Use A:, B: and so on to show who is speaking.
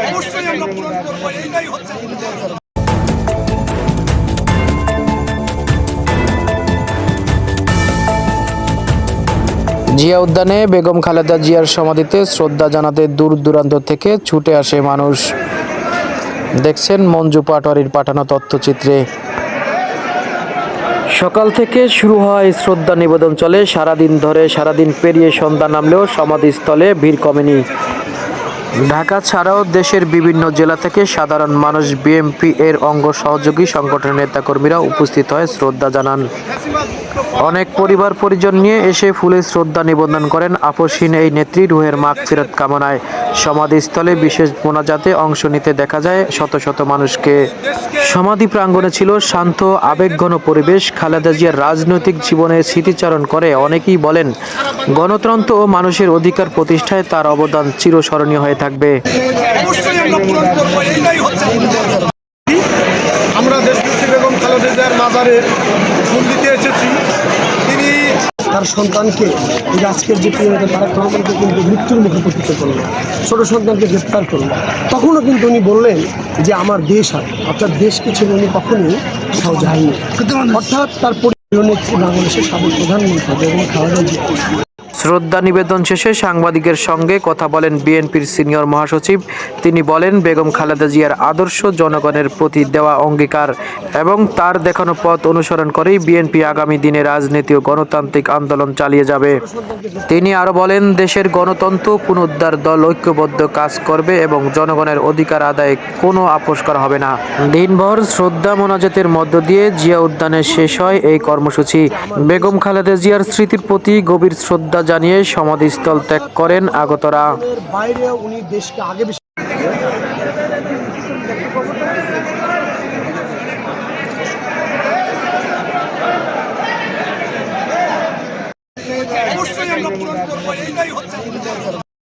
A: অবশ্যই আমরা পূরণ করব, এইটাই হচ্ছে।
B: জিয়া উদ্যানে বেগম খালেদা জিয়ার সমাধিতে শ্রদ্ধা জানাতে দূর দূরান্ত থেকে ছুটে আসে মানুষ। দেখছেন মঞ্জু পাটোয়ারির পাঠানো তথ্যচিত্রে। সকাল থেকে শুরু হয় শ্রদ্ধা নিবেদন চলে সারাদিন পেরিয়ে সন্ধ্যা নামলেও সমাধিস্থলে ভিড় কমেনি। ঢাকা ছাড়াও দেশের বিভিন্ন জেলা থেকে সাধারণ মানুষ, বিএনপি এর অঙ্গ সহযোগী সংগঠনের নেতাকর্মীরা উপস্থিত হয়ে শ্রদ্ধা জানান। অনেক পরিবার পরিজন নিয়ে এসে ফুলে শ্রদ্ধা নিবেদন করেন আপসহীন এই নেত্রী রুহের মাগফিরাত কামনায়। সমাধিস্থলে বিশেষ মোনাজাতে অংশ নিতে দেখা যায় শত শত মানুষকে। সমাধি প্রাঙ্গণে ছিল শান্ত আবেগঘন পরিবেশ। খালেদা জিয়ার রাজনৈতিক জীবনের স্মৃতিচারণ করে অনেকেই বলেন, গণতন্ত্র ও মানুষের অধিকার প্রতিষ্ঠায় তার অবদান চিরস্মরণীয় হয়ে থাকবে।
A: অবশ্যই আমরা পূরণ করব, এইটাই হচ্ছে।
C: আমরা দেশনেত্রী বেগম খালেদা জিয়ার মাজারে ফুল দিতে এসেছি। তিনি
D: তার সন্তানকে আজকের যে পরিণতি তারা রহমানকে কিন্তু মৃত্যুর মুখে পতিত করলো, ছোট সন্তানকে গ্রেপ্তার করলো। তখনও কিন্তু উনি বললেন যে আমার দেশ আর অর্থাৎ দেশকে ছেড়ে উনি কখনোই কোথাও যায়নি। অর্থাৎ তার নেত্রী বাংলাদেশের সাবেক প্রধানমন্ত্রী বেগম খালেদা জিয়া।
B: শ্রদ্ধা নিবেদন শেষে সাংবাদিকের সঙ্গে কথা বলেন বিএনপির সিনিয়র মহাসচিব। তিনি বলেন, বেগম খালেদা জিয়ার আদর্শ জনগণের প্রতি দেওয়া অঙ্গীকার এবং তার দেখানো পথ অনুসরণ করেই বিএনপি আগামী দিনে রাজনীতি ও গণতান্ত্রিক আন্দোলন চালিয়ে যাবে। তিনি আরও বলেন, দেশের গণতন্ত্র পুনরুদ্ধার দল ঐক্যবদ্ধ কাজ করবে এবং জনগণের অধিকার আদায়ে কোনো আপোষ করা হবে না। দিনভর শ্রদ্ধা মোনাজাতের মধ্য দিয়ে জিয়া উদ্যানে শেষ হয় এই কর্মসূচি। বেগম খালেদা জিয়ার স্মৃতির প্রতি গভীর শ্রদ্ধা জানিয়ে সমাধিস্থল ত্যাগ করেন আগতরা।
D: বাইরে উনি দেশকে আগে বেশি
A: অবশ্যই আমরা পূরণ করব, এইটাই হচ্ছে।